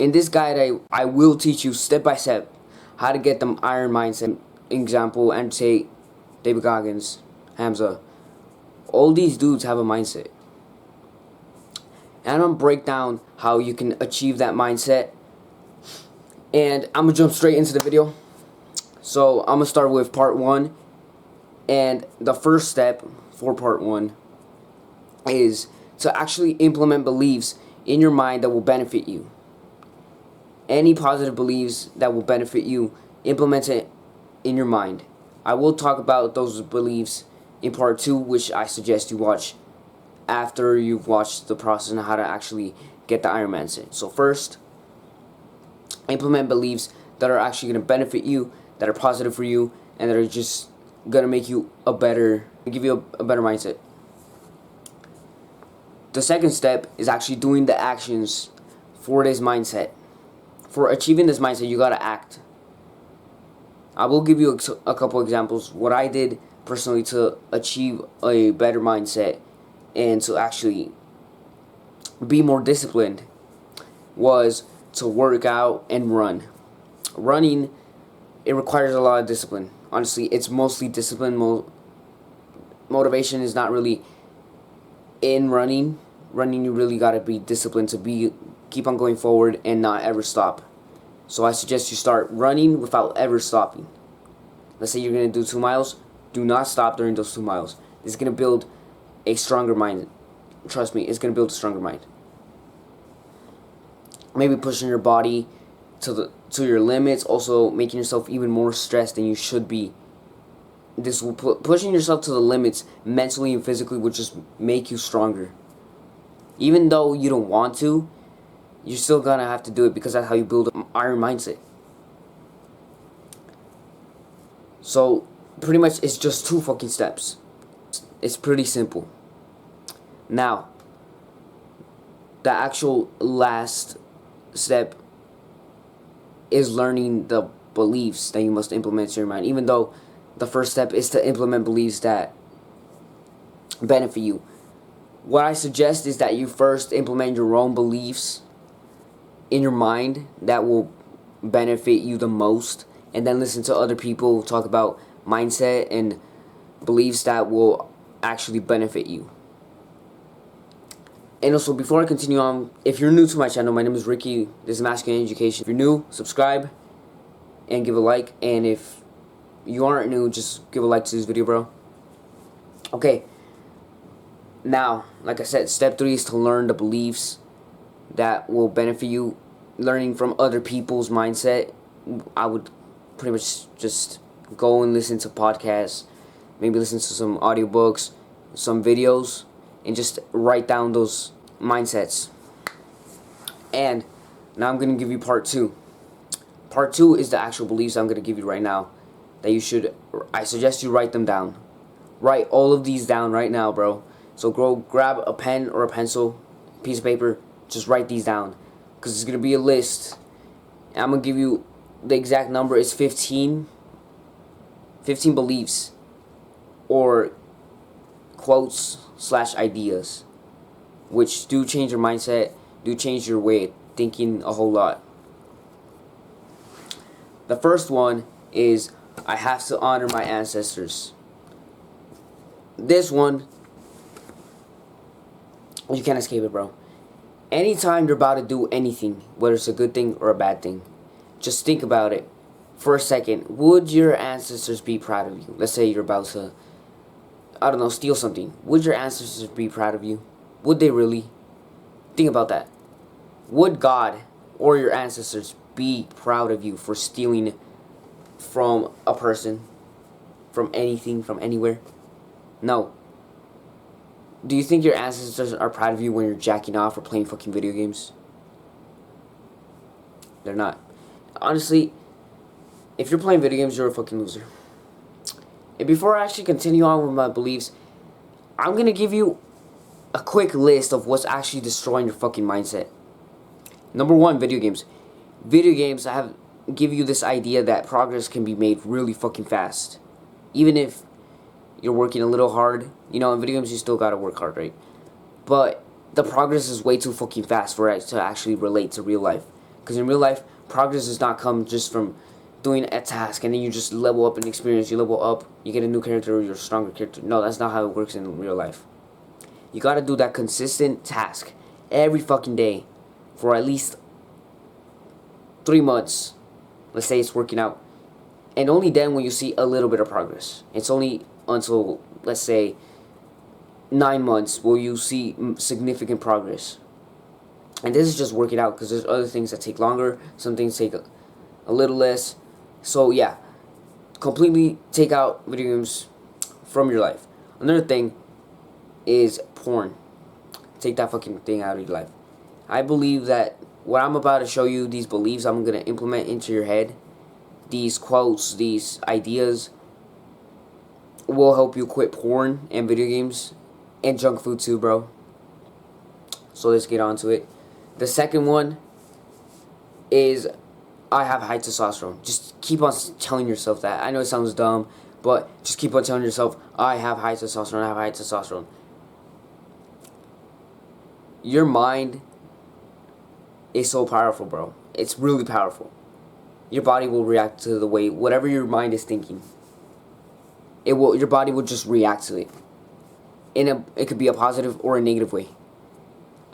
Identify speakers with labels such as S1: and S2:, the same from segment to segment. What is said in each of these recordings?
S1: In this guide, I will teach you step by step how to get them iron mindset. Example, and say David Goggins, Hamza. All these dudes have a mindset. And I'm gonna break down how you can achieve that mindset. And I'm gonna jump straight into the video. So I'm gonna start with part 1. And the first step for part 1 is to actually implement beliefs in your mind that will benefit you. Any positive beliefs that will benefit you, implement it in your mind. I will talk about those beliefs in part 2, which I suggest you watch after you've watched the process on how to actually get the Iron mindset. So first, implement beliefs that are actually going to benefit you, that are positive for you, and that are just going to make you give you a better mindset. The second step is actually doing the actions for this mindset. For achieving this mindset, you gotta act. I will give you a couple examples. What I did personally to achieve a better mindset and to actually be more disciplined was to work out and run. Running, it requires a lot of discipline. Honestly, it's mostly discipline. Motivation is not really in running. Running, you really gotta be disciplined to keep on going forward and not ever stop. So I suggest you start running without ever stopping. Let's say you're gonna do 2 miles. Do not stop during those 2 miles. This is gonna build a stronger mind. Trust me, it's gonna build a stronger mind. Maybe pushing your body to your limits, also making yourself even more stressed than you should be. This will pushing yourself to the limits mentally and physically will just make you stronger. Even though you don't want to, you're still gonna have to do it because that's how you build an iron mindset. So pretty much it's just 2 fucking steps. It's pretty simple. Now, the actual last step is learning the beliefs that you must implement in your mind. Even though the first step is to implement beliefs that benefit you. What I suggest is that you first implement your own beliefs in your mind that will benefit you the most, and then listen to other people talk about mindset and beliefs that will actually benefit you. And also, before I continue on, if you're new to my channel, my name is Ricky. This is Masculine Education. If you're new, subscribe and give a like. And if you aren't new, just give a like to this video, bro. Okay. Now, like I said, step 3 is to learn the beliefs that will benefit you. Learning from other people's mindset. I would pretty much just go and listen to podcasts, maybe listen to some audiobooks, some videos, and just write down those mindsets. And now I'm going to give you part 2. Part 2 is the actual beliefs I'm going to give you right now that I suggest you write them down. Write all of these down right now, bro. So go grab a pen or a pencil, piece of paper, just write these down. Because it's going to be a list. And I'm going to give you the exact number. It's 15 beliefs or quotes / ideas which do change your mindset, do change your way of thinking a whole lot. The first one is, I have to honor my ancestors. This one, you can't escape it, bro. Anytime you're about to do anything, whether it's a good thing or a bad thing, just think about it for a second. Would your ancestors be proud of you? Let's say you're about to, I don't know, steal something. Would your ancestors be proud of you? Would they really? Think about that. Would God or your ancestors be proud of you for stealing from a person, from anything, from anywhere? No. Do you think your ancestors are proud of you when you're jacking off or playing fucking video games? They're not. Honestly, if you're playing video games, you're a fucking loser. And before I actually continue on with my beliefs, I'm going to give you a quick list of what's actually destroying your fucking mindset. Number 1, video games. Video games give you this idea that progress can be made really fucking fast. Even if you're working a little hard. You know, in video games you still gotta work hard, right? But the progress is way too fucking fast for it to actually relate to real life. Because in real life, progress does not come just from doing a task and then you just level up in experience. You level up, you get a new character or you're a stronger character. No, that's not how it works in real life. You gotta do that consistent task every fucking day for at least 3 months. Let's say it's working out. And only then will you see a little bit of progress. It's only until, let's say, 9 months will you see significant progress. And this is just working out, because there's other things that take longer. Some things take a little less. So yeah, completely take out video games from your life. Another thing is porn. Take that fucking thing out of your life. I believe that what I'm about to show you, these beliefs I'm going to implement into your head, these quotes, these ideas, will help you quit porn and video games and junk food too, bro. So let's get on to it. The second one is I have high testosterone. Just keep on telling yourself that. I know it sounds dumb, but just keep on telling yourself, I have high testosterone, I have high testosterone. Your mind is so powerful, bro. It's really powerful. Your body will react to the way, whatever your mind is thinking, your body will just react to it. It could be a positive or a negative way.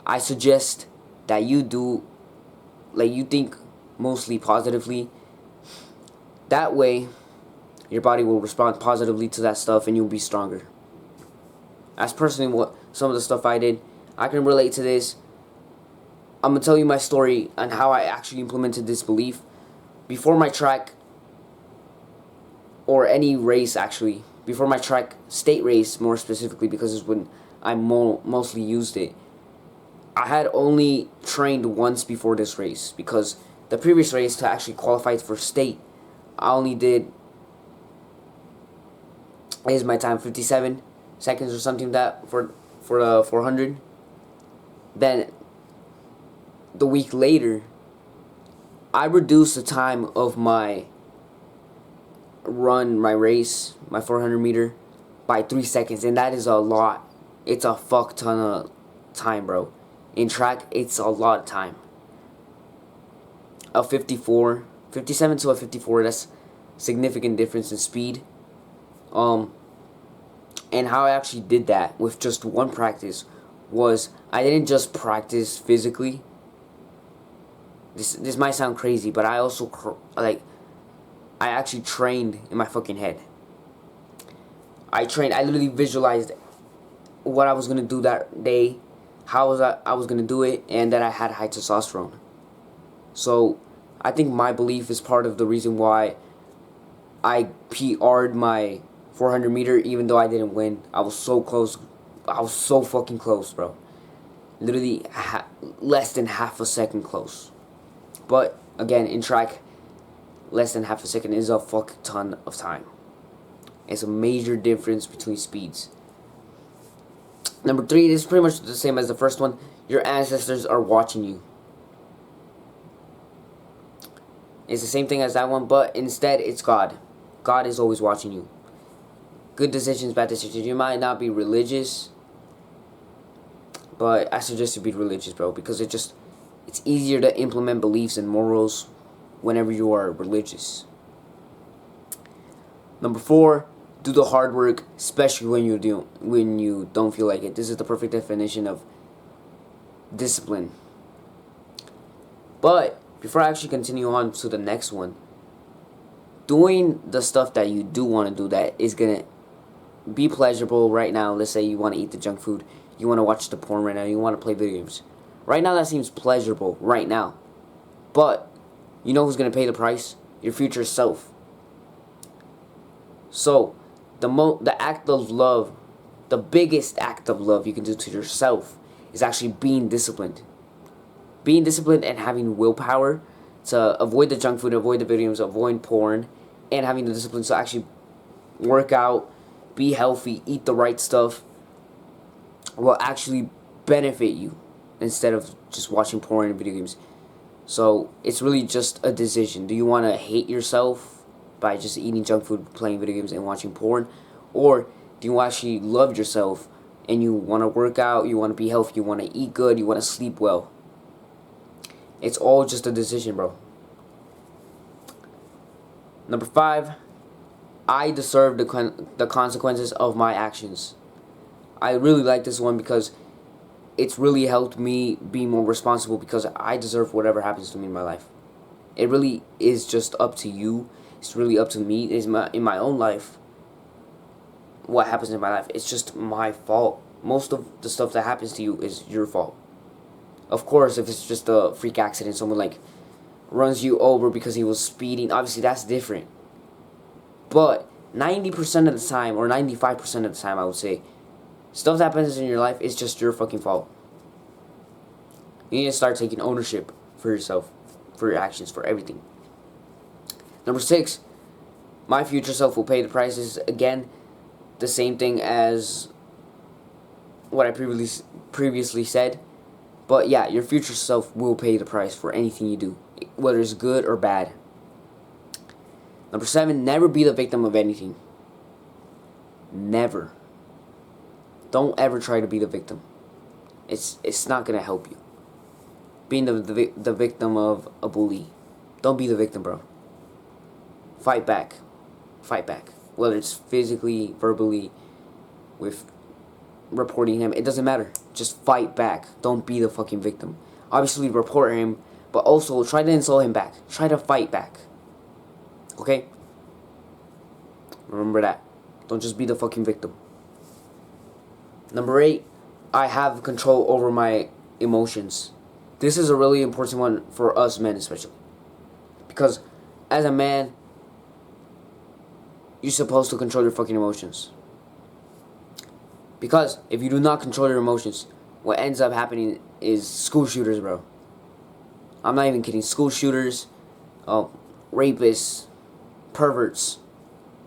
S1: I suggest that you do, like, you think mostly positively. That way, your body will respond positively to that stuff and you'll be stronger. That's personally what some of the stuff I did. I can relate to this. I'm going to tell you my story on how I actually implemented this belief. Before my track, or any race actually, before my track state race more specifically, because it's when I mostly used it, I had only trained once before this race, because the previous race, to actually qualify for state, I only did, is my time 57 seconds or something like that for the 400. Then the week later, I reduced the time of my run, my race, my 400 meter, by 3 seconds, and that is a lot. It's a fuck ton of time, bro. In track, it's a lot of time. A 57 to a 54, that's significant difference in speed. And how I actually did that with just one practice was, I didn't just practice physically. This might sound crazy, but I also, I actually trained in my fucking head. I literally visualized what I was going to do that day, how I was going to do it, and that I had high testosterone. So, I think my belief is part of the reason why I PR'd my 400 meter, even though I didn't win. I was so close. I was so fucking close, bro. Literally less than half a second close. But, again, in track, less than half a second is a fuck ton of time. It's a major difference between speeds. Number 3, this is pretty much the same as the first one. Your ancestors are watching you. It's the same thing as that one, but instead it's God. God is always watching you. Good decisions, bad decisions. You might not be religious, but I suggest you be religious, bro, because it's easier to implement beliefs and morals whenever you are religious. Number 4, do the hard work, especially when you don't feel like it. This is the perfect definition of discipline. But before I actually continue on to the next one, doing the stuff that you do want to do that is gonna be pleasurable right now. Let's say you want to eat the junk food, you want to watch the porn right now, you want to play video games. Right now that seems pleasurable right now. But you know who's gonna pay the price? Your future self. So the act of love, the biggest act of love you can do to yourself is actually being disciplined. Being disciplined and having willpower to avoid the junk food, avoid the video games, avoid porn, and having the discipline to actually work out, be healthy, eat the right stuff, will actually benefit you instead of just watching porn and video games. So it's really just a decision. Do you want to hate yourself by just eating junk food, playing video games, and watching porn? Or do you actually love yourself and you want to work out, you want to be healthy, you want to eat good, you want to sleep well? It's all just a decision, bro. Number 5, I deserve the consequences of my actions. I really like this one because it's really helped me be more responsible, because I deserve whatever happens to me in my life. It really is just up to you. It's really up to me. In my own life, what happens in my life, it's just my fault. Most of the stuff that happens to you is your fault. Of course, if it's just a freak accident, someone like runs you over because he was speeding, obviously that's different. But 90% of the time, or 95% of the time, I would say, stuff that happens in your life is just your fucking fault. You need to start taking ownership for yourself, for your actions, for everything. Number 6, my future self will pay the prices. Again, the same thing as what I previously said. But yeah, your future self will pay the price for anything you do, whether it's good or bad. Number 7, never be the victim of anything. Never. Don't ever try to be the victim. It's not gonna help you. Being the victim of a bully. Don't be the victim, bro. Fight back. Fight back. Whether it's physically, verbally, with reporting him, it doesn't matter. Just fight back. Don't be the fucking victim. Obviously report him, but also try to insult him back. Try to fight back. Okay? Remember that. Don't just be the fucking victim. Number 8, I have control over my emotions. This is a really important one for us men especially. Because as a man, you're supposed to control your fucking emotions. Because if you do not control your emotions, what ends up happening is school shooters, bro. I'm not even kidding. School shooters, rapists, perverts.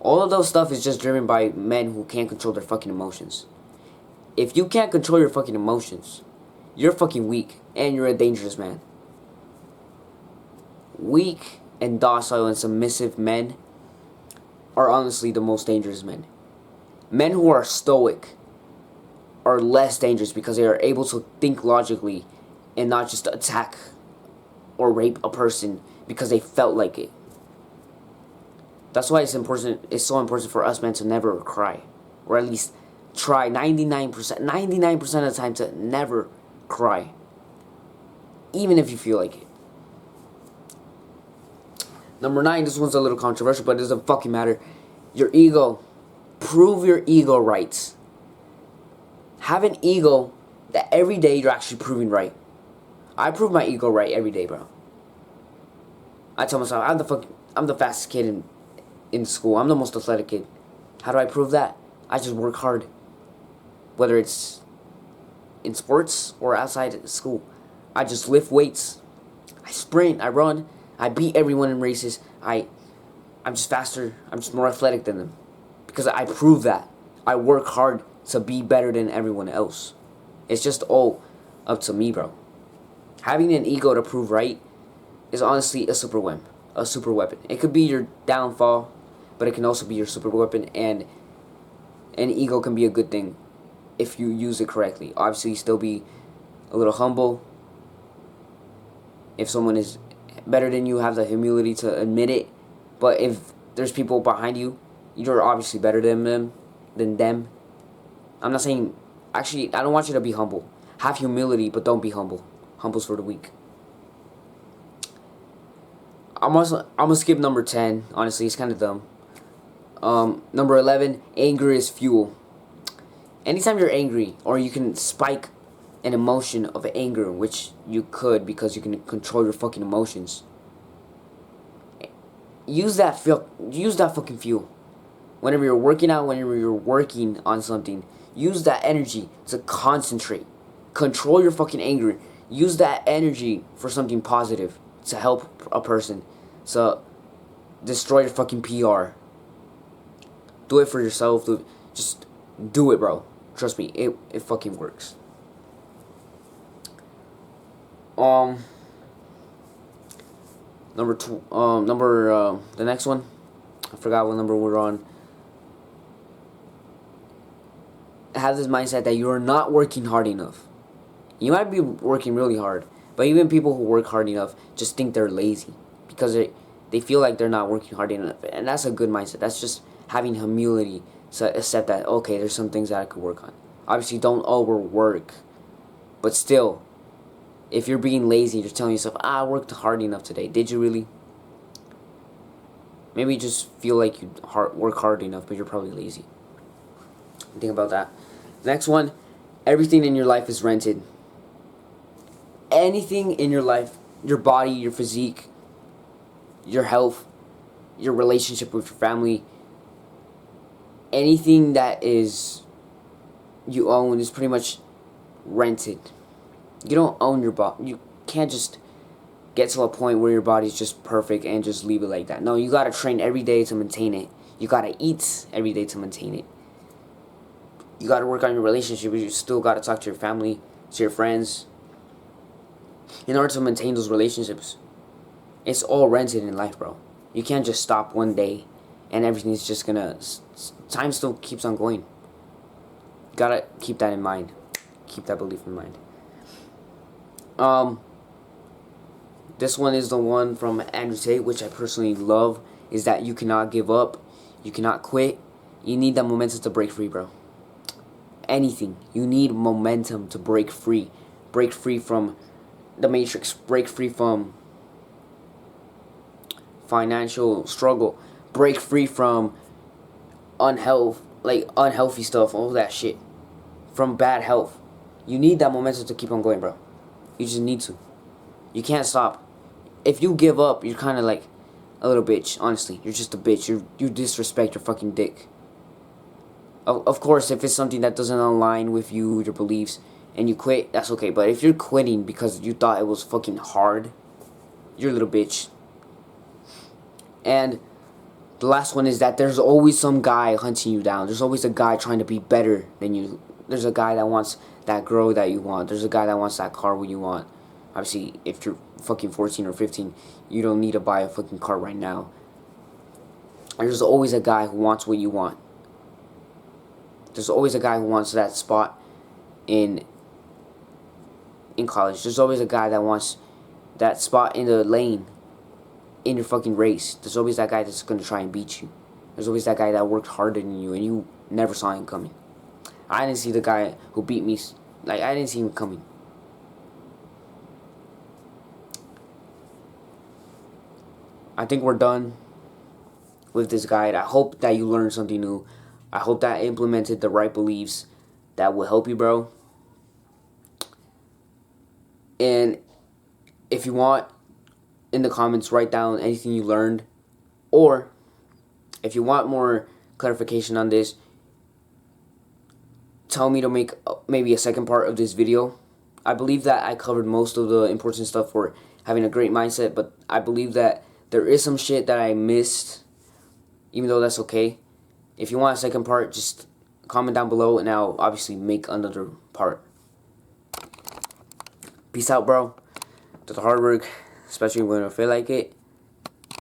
S1: All of those stuff is just driven by men who can't control their fucking emotions. If you can't control your fucking emotions, you're fucking weak and you're a dangerous man. Weak and docile and submissive men are honestly the most dangerous men. Men who are stoic are less dangerous because they are able to think logically and not just attack or rape a person because they felt like it. That's why it's so important for us men to never cry, or at least try 99% of the time to never cry, even if you feel like it. Number 9, this one's a little controversial, but it doesn't fucking matter. Your ego. Prove your ego right. Have an ego that every day you're actually proving right. I prove my ego right every day, bro. I tell myself I'm the fastest kid in school. I'm the most athletic kid. How do I prove that? I just work hard. Whether it's in sports or outside school. I just lift weights. I sprint. I run. I beat everyone in races. I'm just faster. I'm just more athletic than them. Because I prove that. I work hard to be better than everyone else. It's just all up to me, bro. Having an ego to prove right is honestly a super weapon. It could be your downfall, but it can also be your super weapon, and an ego can be a good thing if you use it correctly. Obviously, still be a little humble. If someone is better than you, have the humility to admit it. But if there's people behind you, you're obviously better than them. I'm not saying, actually, I don't want you to be humble. Have humility, but don't be humble. Humble's for the weak. I'm gonna skip number 10. Honestly, it's kind of dumb. Number 11, anger is fuel. Anytime you're angry, or you can spike an emotion of anger, which you could because you can control your fucking emotions. Use that fucking fuel. Whenever you're working out, whenever you're working on something, use that energy to concentrate. Control your fucking anger. Use that energy for something positive to help a person. So destroy your fucking PR. Do it for yourself. Just do it, bro. Trust me, it fucking works. The next one, I forgot what number we're on. Have this mindset that you're not working hard enough. You might be working really hard, But even people who work hard enough just think they're lazy because they feel like they're not working hard enough. And that's a good mindset. That's just having humility to accept that, okay, there's some things that I could work on. Obviously, don't overwork. But still, if you're being lazy, you're telling yourself, I worked hard enough today. Did you really? Maybe you just feel like you work hard enough, but you're probably lazy. Think about that. Next one, everything in your life is rented. Anything in your life, your body, your physique, your health, your relationship with your family, anything that is you own is pretty much rented. You don't own your body. You can't just get to a point where your body's just perfect and just leave it like that. No, you gotta train every day to maintain it. You gotta eat every day to maintain it. You gotta work on your relationship, but you still gotta talk to your family, to your friends, in order to maintain those relationships. It's all rented in life, bro. You can't just stop one day and everything's just gonna... Time still keeps on going. You gotta keep that in mind. Keep that belief in mind. This one is the one from Andrew Tate, which I personally love, is that you cannot give up. You cannot quit. You need that momentum to break free, bro. Anything. You need momentum to break free. Break free from the matrix. Break free from financial struggle. Break free from unhealthy stuff, all that shit. From bad health. You need that momentum to keep on going, bro. You just need to. You can't stop. If you give up, you're kind of like a little bitch, honestly. You're just a bitch. You disrespect your fucking dick. Of course, if it's something that doesn't align with you, your beliefs, and you quit, that's okay. But if you're quitting because you thought it was fucking hard, you're a little bitch. And the last one is that there's always some guy hunting you down. There's always a guy trying to be better than you. There's a guy that wants that girl that you want. There's a guy that wants that car what you want. Obviously, if you're fucking 14 or 15, you don't need to buy a fucking car right now. And there's always a guy who wants what you want. There's always a guy who wants that spot in college. There's always a guy that wants that spot in the lane in your fucking race. There's always that guy that's going to try and beat you. There's always that guy that worked harder than you and you never saw him coming. I didn't see the guy who beat me. Like, I didn't see him coming. I think we're done with this guide. I hope that you learned something new. I hope that I implemented the right beliefs that will help you, bro. And if you want, in the comments, write down anything you learned. Or, if you want more clarification on this, tell me to make maybe a second part of this video. I believe that I covered most of the important stuff for having a great mindset, but I believe that there is some shit that I missed, even though that's okay. If you want a second part, just comment down below and I'll obviously make another part. Peace out, bro. Do the hard work, especially when I feel like it.